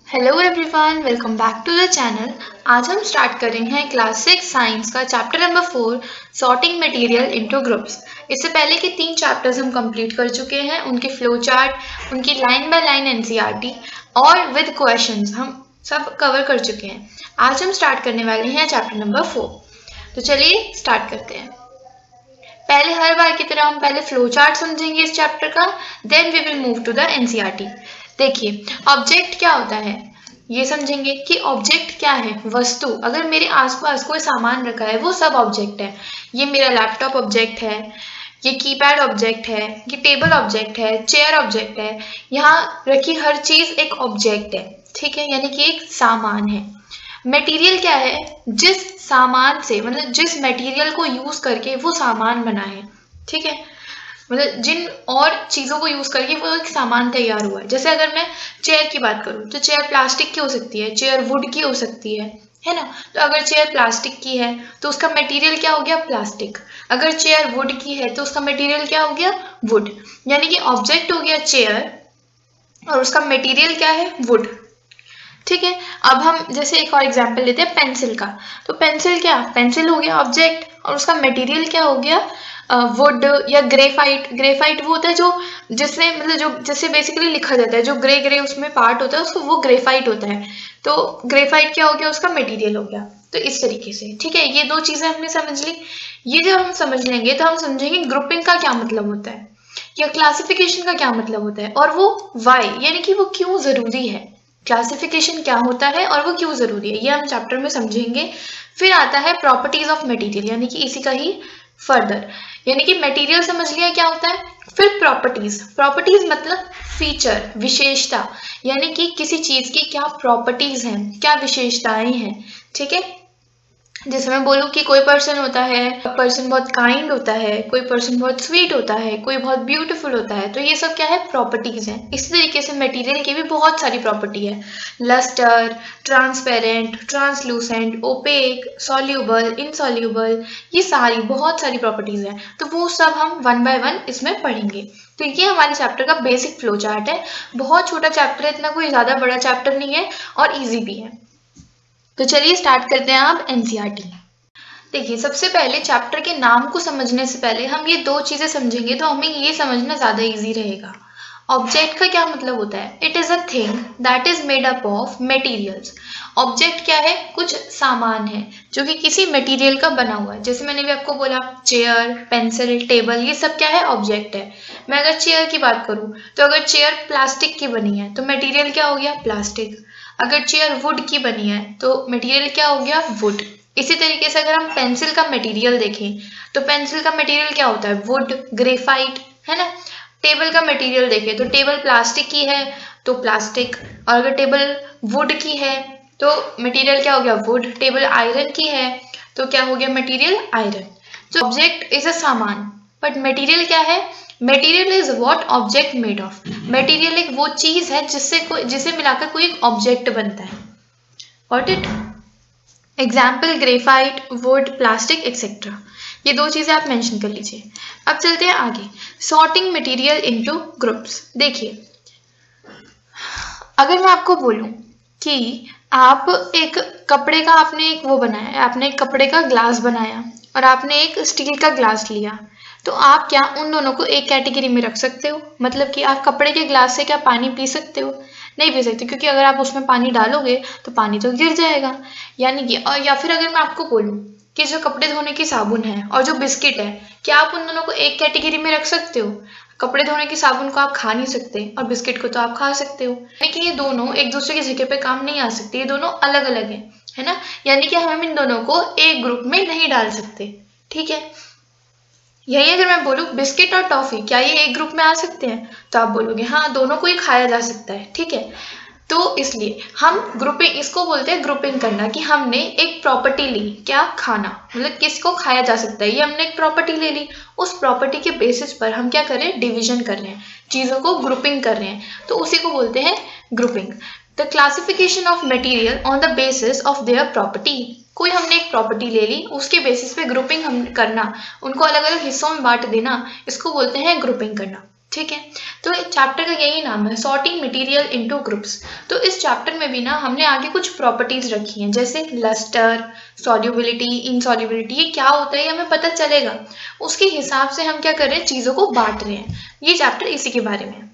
Hello everyone, welcome back to the channel. आज हम start कर रहे हैं क्लास 6 साइंस का chapter number 4 sorting material into groups. इससे पहले के 3 चैप्टर्स हम कंप्लीट कर चुके हैं, उनके फ्लो चार्ट, उनकी लाइन बाय लाइन एनसीईआरटी और विद क्वेश्चंस हम सब कवर कर चुके हैं। आज हम स्टार्ट करने वाले हैं चैप्टर नंबर 4। तो चलिए स्टार्ट करते हैं। पहले हर बार की तरह हम पहले फ्लो चार्ट समझेंगे इस चैप्टर का, then we will move to the NCERT. देखिए, ऑब्जेक्ट क्या होता है ये समझेंगे कि ऑब्जेक्ट क्या है। वस्तु, अगर मेरे आसपास कोई सामान रखा है वो सब ऑब्जेक्ट है। ये मेरा लैपटॉप ऑब्जेक्ट है, ये कीपैड ऑब्जेक्ट है, ये टेबल ऑब्जेक्ट है, चेयर ऑब्जेक्ट है। यहाँ रखी हर चीज एक ऑब्जेक्ट है, ठीक है, यानी कि एक सामान है। मटेरियल क्या है? जिस सामान से, मतलब जिस मटेरियल को यूज करके वो सामान बना है, ठीक है, मतलब जिन और चीजों को यूज करके वो एक सामान तैयार हुआ है। जैसे अगर मैं चेयर की बात करूं तो चेयर प्लास्टिक की हो सकती है, चेयर वुड की हो सकती है ना। तो अगर चेयर प्लास्टिक की है तो उसका मटेरियल क्या हो गया? प्लास्टिक। अगर चेयर वुड की है तो उसका मटेरियल क्या हो गया? वुड। यानी कि ऑब्जेक्ट हो गया चेयर और उसका मटेरियल क्या है? वुड। ठीक है, अब हम जैसे एक और एग्जांपल लेते हैं पेंसिल का। तो पेंसिल क्या? पेंसिल हो गया ऑब्जेक्ट और उसका मटेरियल क्या हो गया? वुड या ग्रेफाइट। ग्रेफाइट वो होता है जो जिसमें मतलब जो जिससे बेसिकली लिखा जाता है, जो ग्रे ग्रे उसमें पार्ट होता है उसको वो ग्रेफाइट होता है। तो ग्रेफाइट क्या हो गया? उसका मटेरियल हो गया। तो इस तरीके से, ठीक है, ये दो चीजें हमने समझ ली। ये जब हम समझ लेंगे तो हम समझेंगे ग्रुपिंग का क्या मतलब होता है या क्लासिफिकेशन का क्या मतलब होता है, और वो वाई यानी कि वो क्यों जरूरी है। क्लासिफिकेशन क्या होता है और वो क्यों जरूरी है, ये हम चैप्टर में समझेंगे। फिर आता है प्रॉपर्टीज ऑफ मटेरियल, यानी कि इसी का ही फर्दर, यानी कि मटेरियल समझ लिया क्या होता है। फिर प्रॉपर्टीज। प्रॉपर्टीज मतलब फीचर, विशेषता, यानी कि किसी चीज की क्या प्रॉपर्टीज हैं, क्या विशेषताएं हैं, ठीक है। जैसे मैं बोलूँ कि कोई पर्सन होता है, पर्सन बहुत काइंड होता है, कोई पर्सन बहुत स्वीट होता है, कोई बहुत ब्यूटीफुल होता है, तो ये सब क्या है? प्रॉपर्टीज हैं। इसी तरीके से मटेरियल की भी बहुत सारी प्रॉपर्टी है। Lustre, transparent, translucent, opaque, soluble, insoluble, ये सारी बहुत सारी प्रॉपर्टीज हैं। तो वो सब हम वन बाय वन इसमें पढ़ेंगे। तो ये हमारे चैप्टर का बेसिक फ्लो चार्ट है। बहुत छोटा चैप्टर है, इतना कोई ज्यादा बड़ा चैप्टर नहीं है और ईजी भी है। तो चलिए स्टार्ट करते हैं आप एनसीईआरटी। देखिए, सबसे पहले चैप्टर के नाम को समझने से पहले हम ये दो चीजें समझेंगे तो हमें ये समझना ज्यादा इजी रहेगा। ऑब्जेक्ट का क्या मतलब होता है? It is a thing that is made up of materials. Object क्या है? कुछ सामान है जो कि किसी मटेरियल का बना हुआ है। जैसे मैंने भी आपको बोला, चेयर, पेंसिल, टेबल, ये सब क्या है? ऑब्जेक्ट है। मैं अगर चेयर की बात करूं तो अगर चेयर प्लास्टिक की बनी है तो मटेरियल क्या हो गया? प्लास्टिक। अगर चेयर वुड की बनी है तो मटेरियल क्या हो गया? वुड। इसी तरीके से अगर हम पेंसिल का मटेरियल देखें तो पेंसिल का मटेरियल क्या होता है? वुड, ग्रेफाइट, है ना। टेबल का मटेरियल देखें तो टेबल प्लास्टिक की है तो प्लास्टिक, और अगर टेबल वुड की है तो मटेरियल क्या हो गया? वुड। टेबल आयरन की है तो क्या हो गया? Material iron. तो ऑब्जेक्ट इज अ सामान, बट मटेरियल क्या है? Material is what object made of. Material एक वो चीज है जिसे मिलाकर कोई एक ऑब्जेक्ट बनता है। Got it? Example graphite, would, plastic etcetera. ये दो चीजें आप मेंशन कर लीजिए। अब चलते हैं आगे, सॉर्टिंग मटेरियल इनटू ग्रुप्स। देखिए, अगर मैं आपको बोलूं कि आप एक कपड़े का आपने एक वो बनाया, आपने एक कपड़े का ग्लास बनाया और आपने एक स्टील का ग्लास लिया, तो आप क्या उन दोनों को एक कैटेगरी में रख सकते हो? मतलब कि आप कपड़े के ग्लास से क्या पानी पी सकते हो? नहीं पी सकते, क्योंकि अगर आप उसमें पानी डालोगे तो पानी तो गिर जाएगा। यानी कि, और या फिर अगर मैं आपको बोलूं कि जो कपड़े धोने की साबुन है और जो बिस्किट है, क्या आप उन दोनों को एक कैटेगरी में रख सकते हो? कपड़े धोने की साबुन को आप खा नहीं सकते और बिस्किट को तो आप खा सकते हो। लेकिन ये दोनों एक दूसरे की जगह पे काम नहीं आ सकते, ये दोनों अलग अलग है ना। यानी कि हम इन दोनों को एक ग्रुप में नहीं डाल सकते, ठीक है। यही अगर मैं बोलूं बिस्किट और टॉफी, क्या ये एक ग्रुप में आ सकते हैं? तो आप बोलोगे हाँ, दोनों को ही खाया जा सकता है, ठीक है। तो इसलिए हम ग्रुपिंग, इसको बोलते हैं ग्रुपिंग करना, कि हमने एक प्रॉपर्टी ली, क्या? खाना, मतलब किसको खाया जा सकता है, ये हमने एक प्रॉपर्टी ले ली। उस प्रॉपर्टी के बेसिस पर हम क्या कर रहे हैं? डिवीजन कर रहे हैं, चीजों को ग्रुपिंग कर रहे हैं, तो उसी को बोलते हैं grouping. The classification of material on the basis of their property. कोई हमने एक प्रॉपर्टी ले ली, उसके बेसिस पे ग्रुपिंग हम करना, उनको अलग अलग हिस्सों में बांट देना, इसको बोलते हैं ग्रुपिंग करना। ठीक है, तो चैप्टर का यही नाम है, सॉर्टिंग मटेरियल इनटू ग्रुप्स। तो इस चैप्टर में भी ना हमने आगे कुछ प्रॉपर्टीज रखी हैं, जैसे लस्टर, सॉल्युबिलिटी, इनसॉल्युबिलिटी, ये क्या होता है ये हमें पता चलेगा, उसके हिसाब से हम क्या कर रहे हैं, चीज़ों को बांट रहे हैं। ये चैप्टर इसी के बारे में है।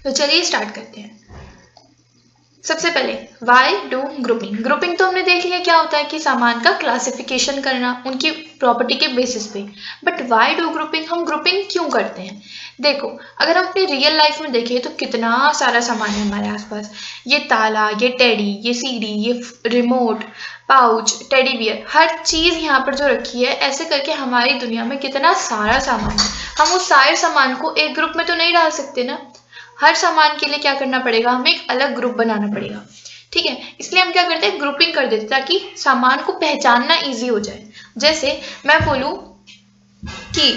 तो चलिए स्टार्ट करते हैं। सबसे पहले वाई डू ग्रुपिंग। ग्रुपिंग तो हमने देख लिया क्या होता है, कि सामान का क्लासिफिकेशन करना उनकी प्रॉपर्टी के बेसिस पे। बट वाई डू ग्रुपिंग, हम ग्रुपिंग क्यों करते हैं? देखो, अगर हम अपनी रियल लाइफ में देखें तो कितना सारा सामान है हमारे आसपास। ये ताला, ये टेडी, ये सीडी, ये रिमोट, पाउच, टेडी बियर, हर चीज़ यहाँ पर जो रखी है, ऐसे करके हमारी दुनिया में कितना सारा सामान है। हम उस सारे सामान को एक ग्रुप में तो नहीं डाल सकते ना, हर सामान के लिए क्या करना पड़ेगा, हमें एक अलग ग्रुप बनाना पड़ेगा। ठीक है, इसलिए हम क्या करते हैं, ग्रुपिंग कर देते हैं ताकि सामान को पहचानना इजी हो जाए। जैसे मैं बोलूँ कि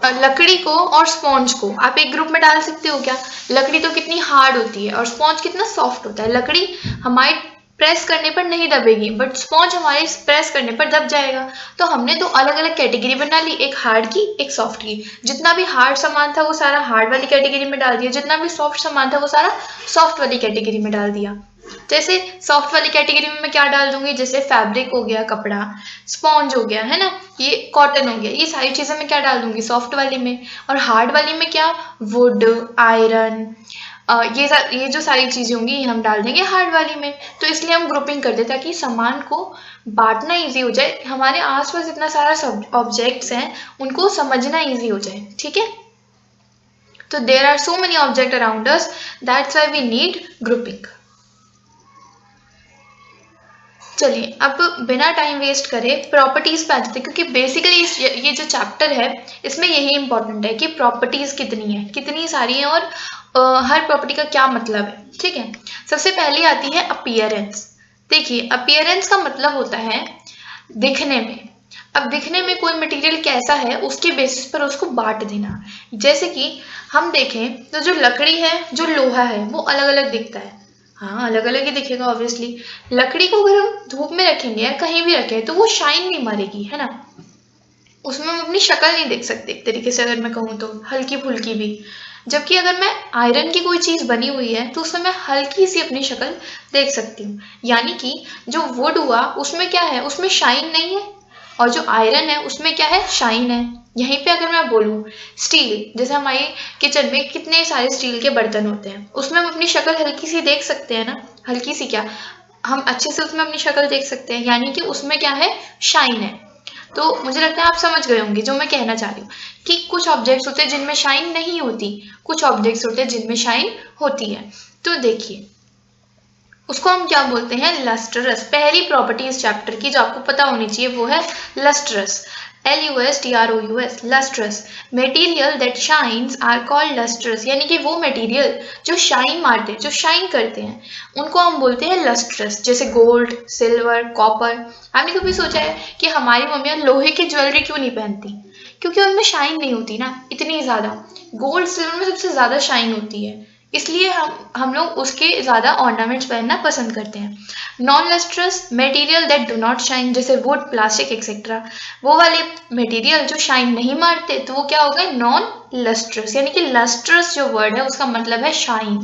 लकड़ी को और स्पॉन्ज को आप एक ग्रुप में डाल सकते हो क्या? लकड़ी तो कितनी हार्ड होती है और स्पॉन्ज कितना सॉफ्ट होता है। लकड़ी हमारी प्रेस करने पर नहीं दबेगी, बट स्पॉन्ज हमारे प्रेस करने पर दब जाएगा। तो हमने तो अलग अलग कैटेगरी बना ली, एक हार्ड की, एक सॉफ्ट की। जितना भी हार्ड सामान था वो सारा हार्ड वाली कैटेगरी में डाल दिया, जितना भी सॉफ्ट सामान था वो सारा सॉफ्ट वाली कैटेगरी में डाल दिया। जैसे सॉफ्ट वाली कैटेगरी में मैं क्या डाल दूंगी, जैसे फैब्रिक हो गया, कपड़ा, स्पॉन्ज हो गया, है ना, ये कॉटन हो गया, ये सारी चीजें मैं क्या डाल दूंगी, सॉफ्ट वाली में। और हार्ड वाली में क्या, वुड, आयरन, ये जो सारी चीजें होंगी ये हम डाल देंगे हार्ड वाली में। तो इसलिए हम ग्रुपिंग कर दें ताकि सामान को बांटना इजी हो जाए। हमारे आसपास इतना सारा ऑब्जेक्ट्स हैं, उनको समझना इजी हो जाए। ठीक है, तो there are so many object around us, that's why we need grouping. चलिए अब बिना टाइम वेस्ट करे प्रॉपर्टीज पे आ जाते हैं, क्योंकि बेसिकली ये जो चैप्टर है इसमें यही इंपॉर्टेंट है कि प्रॉपर्टीज कितनी है, कितनी सारी हैं, और हर प्रॉपर्टी का क्या मतलब है। ठीक है, सबसे पहले आती है अपीयरेंस। देखिए, अपीयरेंस का मतलब होता है दिखने में। अब दिखने में कोई मटेरियल कैसा है उसके बेसिस पर उसको बांट देना। जैसे कि हम देखें तो जो लकड़ी है, जो लोहा है, वो अलग अलग दिखता है। हाँ, अलग अलग ही दिखेगा ऑब्वियसली। लकड़ी को अगर हम धूप में रखेंगे या कहीं भी रखें तो वो शाइन नहीं मारेगी, है ना, उसमें हम अपनी शक्ल नहीं देख सकते एक तरीके से, अगर मैं कहूँ तो हल्की फुल्की भी। जबकि अगर मैं आयरन की कोई चीज़ बनी हुई है तो उसमें मैं हल्की सी अपनी शक्ल देख सकती हूँ। यानी कि जो वुड हुआ उसमें क्या है, उसमें शाइन नहीं है, और जो आयरन है उसमें क्या है, शाइन है। यहीं पे अगर मैं बोलूँ स्टील, जैसे हमारी किचन में कितने सारे स्टील के बर्तन होते हैं, उसमें हम अपनी शक्ल हल्की सी देख सकते हैं ना, हल्की सी क्या, हम अच्छे से उसमें अपनी शक्ल देख सकते हैं, यानी कि उसमें क्या है, शाइन है। तो मुझे लगता है आप समझ गए होंगे जो मैं कहना चाह रही हूँ, कि कुछ ऑब्जेक्ट्स होते हैं जिनमें शाइन नहीं होती, कुछ ऑब्जेक्ट्स होते हैं जिनमें शाइन होती है। तो देखिए, उसको हम क्या बोलते हैं, लस्ट्रस। पहली प्रॉपर्टी इस चैप्टर की जो आपको पता होनी चाहिए वो है lustrous, LUSTROUS, lustrous. Material that shines are called lustrous, यानी कि वो मटेरियल जो शाइन मारते हैं, जो शाइन करते हैं, उनको हम बोलते हैं लस्ट्रस। जैसे गोल्ड, सिल्वर, कॉपर। आपने कभी सोचा है कि हमारी मम्मियाँ लोहे की ज्वेलरी क्यों नहीं पहनती? क्योंकि उनमें शाइन नहीं होती ना इतनी ज़्यादा। गोल्ड, सिल्वर में सबसे ज़्यादा शाइन होती है, इसलिए हम लोग उसके ज़्यादा ऑर्नामेंट्स पहनना पसंद करते हैं। Non lustrous material that do not shine, जैसे वुड, प्लास्टिक एक्सेट्रा, वो वाले मटेरियल जो शाइन नहीं मारते, तो वो क्या हो गए, नॉन लस्ट्रस। यानी कि लस्ट्रस जो वर्ड है उसका मतलब है शाइन।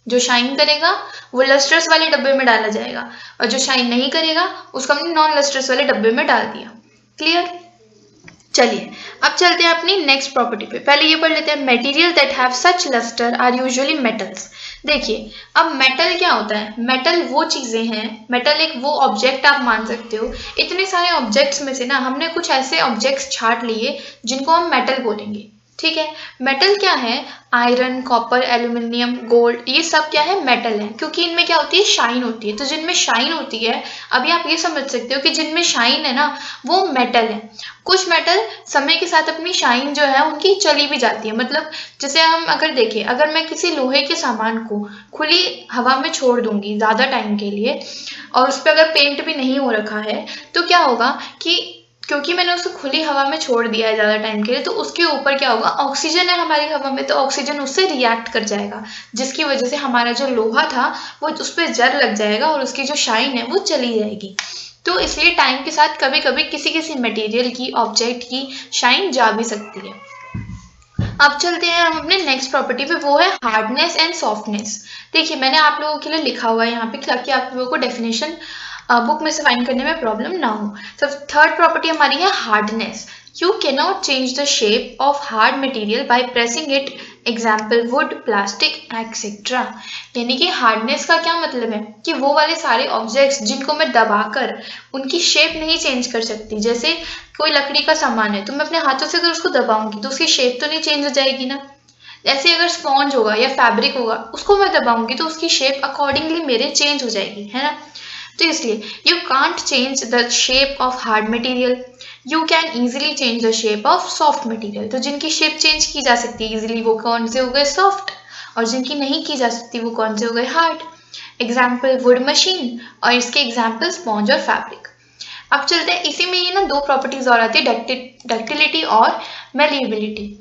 जो शाइन करेगा वो लस्ट्रस वाले डब्बे में डाला जाएगा, और जो शाइन नहीं करेगा उसको हमने नॉन लस्ट्रस वाले डब्बे में डाल दिया। क्लियर? चलिए अब चलते हैं अपनी नेक्स्ट प्रॉपर्टी पे। पहले ये पढ़ लेते हैं, material that have such lustre are usually metals. देखिए, अब मेटल क्या होता है, मेटल वो चीज़ें हैं, मेटल एक वो ऑब्जेक्ट आप मान सकते हो। इतने सारे ऑब्जेक्ट्स में से ना हमने कुछ ऐसे ऑब्जेक्ट्स छांट लिए जिनको हम मेटल बोलेंगे। ठीक है, मेटल क्या है, आयरन, कॉपर, एल्यूमिनियम, गोल्ड, ये सब क्या है, मेटल है, क्योंकि इनमें क्या होती है, शाइन होती है। तो जिनमें शाइन होती है, अभी आप ये समझ सकते हो कि जिनमें शाइन है ना वो मेटल है। कुछ मेटल समय के साथ अपनी शाइन जो है उनकी चली भी जाती है। मतलब जैसे हम अगर देखें, अगर मैं किसी लोहे के सामान को खुली हवा में छोड़ दूंगी ज़्यादा टाइम के लिए, और उस पर अगर पेंट भी नहीं हो रखा है, तो क्या होगा कि क्योंकि मैंने उसको खुली हवा में छोड़ दिया है ज़्यादा टाइम के लिए, तो उसके ऊपर क्या होगा, ऑक्सीजन है हमारी हवा में, तो ऑक्सीजन उससे रिएक्ट कर जाएगा, जिसकी वजह से हमारा जो लोहा था वो उस पर जर लग जाएगा और उसकी जो शाइन है वो चली जाएगी। तो इसलिए टाइम के साथ कभी कभी किसी किसी मटेरियल की, ऑब्जेक्ट की शाइन जा भी सकती है। अब चलते हैं हम अपने नेक्स्ट प्रॉपर्टी पे, वो है हार्डनेस एंड सॉफ्टनेस। देखिए मैंने आप लोगों के लिए लिखा हुआ है यहाँ पे ताकि आप लोगों को डेफिनेशन बुक में से फाइंड करने में प्रॉब्लम ना हो। सब थर्ड प्रॉपर्टी हमारी है hardness. You cannot change the shape of hard material by pressing it, example would, plastic etcetera. यानी कि हार्डनेस का क्या मतलब है कि वो वाले सारे ऑब्जेक्ट्स जिनको मैं दबाकर उनकी शेप नहीं चेंज कर सकती, जैसे कोई लकड़ी का सामान है तो मैं अपने हाथों से अगर उसको दबाऊंगी तो उसकी शेप तो नहीं चेंज हो जाएगी ना। ऐसे अगर स्पॉन्ज होगा या फैब्रिक होगा उसको मैं दबाऊंगी तो उसकी शेप अकॉर्डिंगली मेरे चेंज हो जाएगी, है ना। तो इसलिए you can't change the shape of hard material, you can easily change the shape of soft material. तो जिनकी शेप चेंज की जा सकती है इजीली वो कौन से हो गए, सॉफ्ट, और जिनकी नहीं की जा सकती वो कौन से हो गए, हार्ड। एग्जाम्पल वुड मशीन, और इसके एग्जाम्पल स्पॉन्ज और फैब्रिक। अब चलते हैं इसी में ये ना दो प्रॉपर्टीज और आती है, डक्टिलिटी और मेलिएबिलिटी।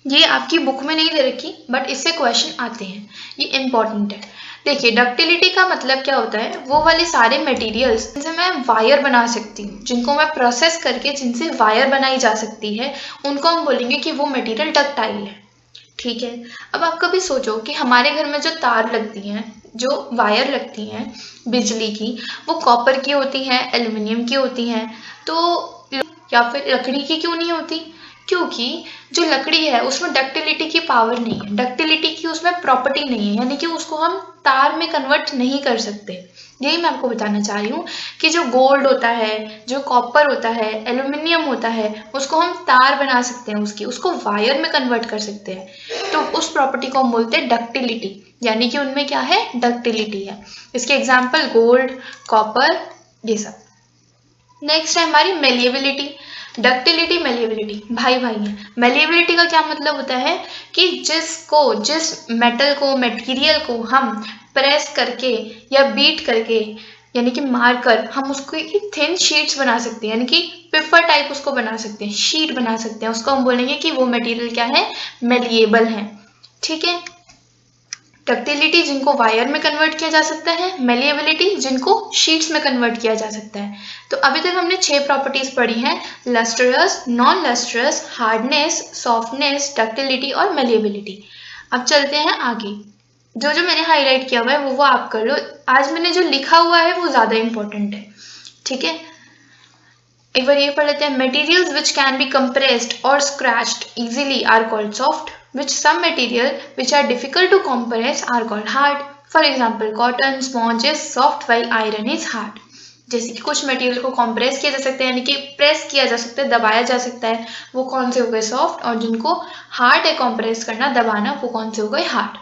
ये आपकी बुक में नहीं दे रखी बट इससे क्वेश्चन आते हैं, ये इंपॉर्टेंट है। देखिए डक्टिलिटी का मतलब क्या होता है, वो वाले सारे मटेरियल्स जिनसे मैं वायर बना सकती हूँ, जिनको मैं प्रोसेस करके जिनसे वायर बनाई जा सकती है, उनको हम बोलेंगे कि वो मटेरियल डक्टाइल है। ठीक है। अब आप कभी सोचो कि हमारे घर में जो तार लगती हैं, जो वायर लगती हैं बिजली की, वो कॉपर की होती हैं, एल्युमिनियम की होती हैं, तो या फिर लकड़ी की क्यों नहीं होती? क्योंकि जो लकड़ी है उसमें डक्टिलिटी की पावर नहीं है, डक्टिलिटी की उसमें प्रॉपर्टी नहीं है, यानी कि उसको हम तार में कन्वर्ट नहीं कर सकते। यही मैं आपको बताना चाह रही हूँ कि जो गोल्ड होता है, जो कॉपर होता है, एल्युमिनियम होता है, उसको हम तार बना सकते हैं, उसको वायर में कन्वर्ट कर सकते हैं। तो उस प्रॉपर्टी को हम बोलते हैं डक्टिलिटी, यानी कि उनमें क्या है, डक्टिलिटी है। इसके एग्जाम्पल गोल्ड, कॉपर, ये सब। नेक्स्ट है हमारी मेलिएबिलिटी। डक्टिलिटी मेलिएबिलिटी भाई है। मेलिएबिलिटी का क्या मतलब होता है कि जिस मेटल को, मटेरियल को हम प्रेस करके या बीट करके यानी कि मार कर हम उसको थिन शीट्स बना सकते हैं, यानी कि पेपर टाइप उसको बना सकते हैं, शीट बना सकते हैं, उसको हम बोलेंगे कि वो मटेरियल क्या है, मेलिएबल है। ठीक है। डक्टिलिटी जिनको वायर में कन्वर्ट किया जा सकता है, मेलिएबिलिटी जिनको शीट्स में कन्वर्ट किया जा सकता है। तो अभी तक हमने 6 प्रॉपर्टीज पढ़ी हैं, lustrous, non lustrous, hardness, softness, ductility और मेलिएबिलिटी। अब चलते हैं आगे। जो जो मैंने हाईलाइट किया हुआ है वो आप कर लो। आज मैंने जो लिखा हुआ है वो ज्यादा इंपॉर्टेंट है। ठीक है। एक बार ये पढ़ लेते हैं। Materials which can be compressed और scratched easily are called soft, which some material which are difficult to compress are called hard. For example, cotton sponge is soft while iron is hard. जैसे कि कुछ material को compress किया जा सकता है, यानी कि प्रेस किया जा सकता है, दबाया जा सकता है, वो कौन से हो गए, सॉफ्ट, और जिनको हार्ड है कंप्रेस करना, दबाना, वो कौन से हो गए, hard.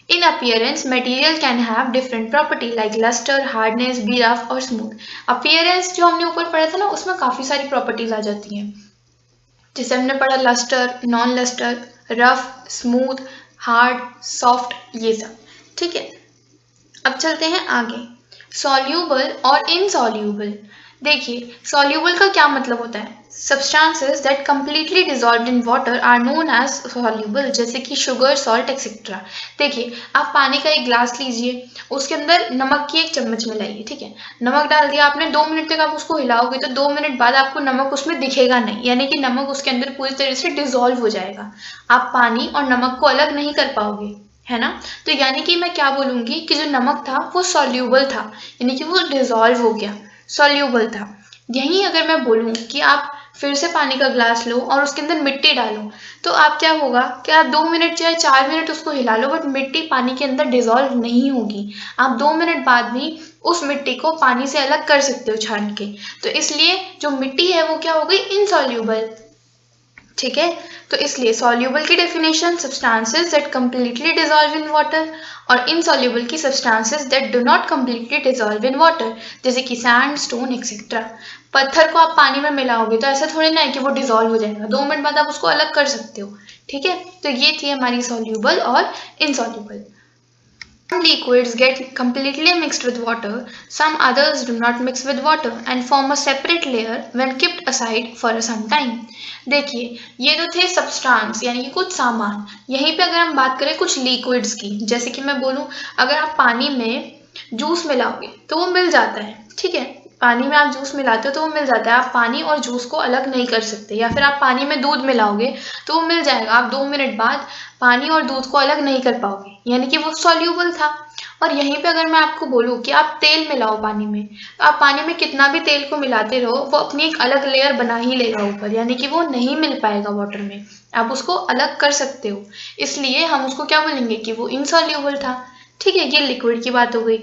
In appearance, material can have different property like luster, hardness, be rough और smooth. Appearance जो हमने ऊपर पढ़ा था ना, उसमें काफी सारी प्रॉपर्टीज आ जाती हैं, जैसे हमने पढ़ा lustre, non lustre, rough, smooth, hard, soft, ये सब। ठीक है। अब चलते हैं आगे। सॉल्यूबल और इनसॉल्यूबल। देखिए सॉल्यूबल का क्या मतलब होता है, substances that completely dissolved in water are known as soluble, जैसे कि शुगर, सॉल्ट एक्सेट्रा। देखिए आप पानी का एक ग्लास लीजिए, उसके अंदर नमक की 1 चम्मच मिलाइए। ठीक है। नमक डाल दिया आपने, 2 मिनट तक आप उसको हिलाओगे तो 2 मिनट बाद आपको नमक उसमें दिखेगा नहीं, यानी कि नमक उसके अंदर पूरी तरह से डिजॉल्व हो जाएगा। आप पानी और नमक को अलग नहीं कर पाओगे, है ना। तो यानी कि मैं क्या बोलूंगी कि जो नमक था वो सॉल्यूबल था, यानी कि वो डिजॉल्व हो गया, सॉल्यूबल था। यहीं अगर मैं बोलूं कि आप फिर से पानी का ग्लास लो और उसके अंदर मिट्टी डालो, तो आप क्या होगा कि आप 2 मिनट चाहे 4 मिनट उसको हिला लो, बट मिट्टी पानी के अंदर डिजॉल्व नहीं होगी। आप 2 मिनट बाद भी उस मिट्टी को पानी से अलग कर सकते हो छान के। तो इसलिए जो मिट्टी है वो क्या हो गई, इनसॉल्यूबल। ठीक है। तो इसलिए सॉल्यूबल की definition substances that completely dissolve in water, और इनसॉल्यूबल की substances that do not completely dissolve in water, जैसे कि सैंड, स्टोन एक्सेट्रा। पत्थर को आप पानी में मिलाओगे तो ऐसा थोड़ी ना है कि वो डिजॉल्व हो जाएगा, 2 मिनट बाद आप उसको अलग कर सकते हो। ठीक है। तो ये थी हमारी सॉल्यूबल और insoluble. Some liquids get completely mixed with water, some others do not mix with water and form a separate layer when kept aside for some time. देखिए ये तो थे सब्सटेंस यानी कि कुछ सामान। यहीं पे अगर हम बात करें कुछ लिक्विड्स की, जैसे कि मैं बोलूँ अगर आप पानी में जूस मिलाओगे तो वो मिल जाता है, ठीक है, पानी में आप जूस मिलाते हो तो वो मिल जाता है, आप पानी और जूस को अलग नहीं कर सकते। या फिर आप पानी में दूध मिलाओगे तो वो मिल जाएगा, आप 2 मिनट बाद पानी और दूध को अलग नहीं कर पाओगे, यानी कि वो सॉल्यूबल था। और यहीं पे अगर मैं आपको बोलूँ कि आप तेल मिलाओ पानी में, तो आप पानी में कितना भी तेल को मिलाते रहो वो अपनी एक अलग लेयर बना ही लेगा ऊपर, यानी कि वो नहीं मिल पाएगा वाटर में। आप उसको अलग कर सकते हो, इसलिए हम उसको क्या बोलेंगे कि वो इनसॉल्यूबल था। ठीक है, ये लिक्विड की बात हो गई।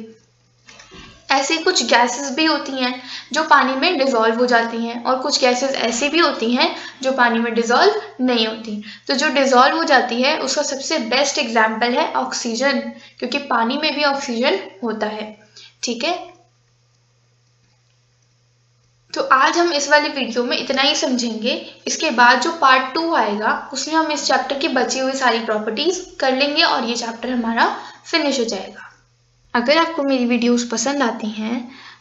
ऐसे कुछ गैसेस भी होती हैं जो पानी में डिज़ोल्व हो जाती हैं, और कुछ गैसेस ऐसी भी होती हैं जो पानी में डिज़ोल्व नहीं होती। तो जो डिज़ोल्व हो जाती है उसका सबसे बेस्ट एग्जाम्पल है ऑक्सीजन, क्योंकि पानी में भी ऑक्सीजन होता है। ठीक है, तो आज हम इस वाली वीडियो में इतना ही समझेंगे। इसके बाद जो पार्ट 2 आएगा उसमें हम इस चैप्टर की बची हुई सारी प्रॉपर्टीज कर लेंगे और ये चैप्टर हमारा फिनिश हो जाएगा। अगर आपको मेरी वीडियोस पसंद आती हैं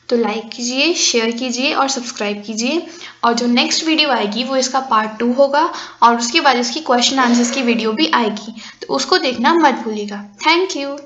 तो लाइक कीजिए, शेयर कीजिए और सब्सक्राइब कीजिए। और जो नेक्स्ट वीडियो आएगी वो इसका पार्ट 2 होगा, और उसके बाद इसकी क्वेश्चन आंसर्स की वीडियो भी आएगी, तो उसको देखना मत भूलिएगा। Thank you.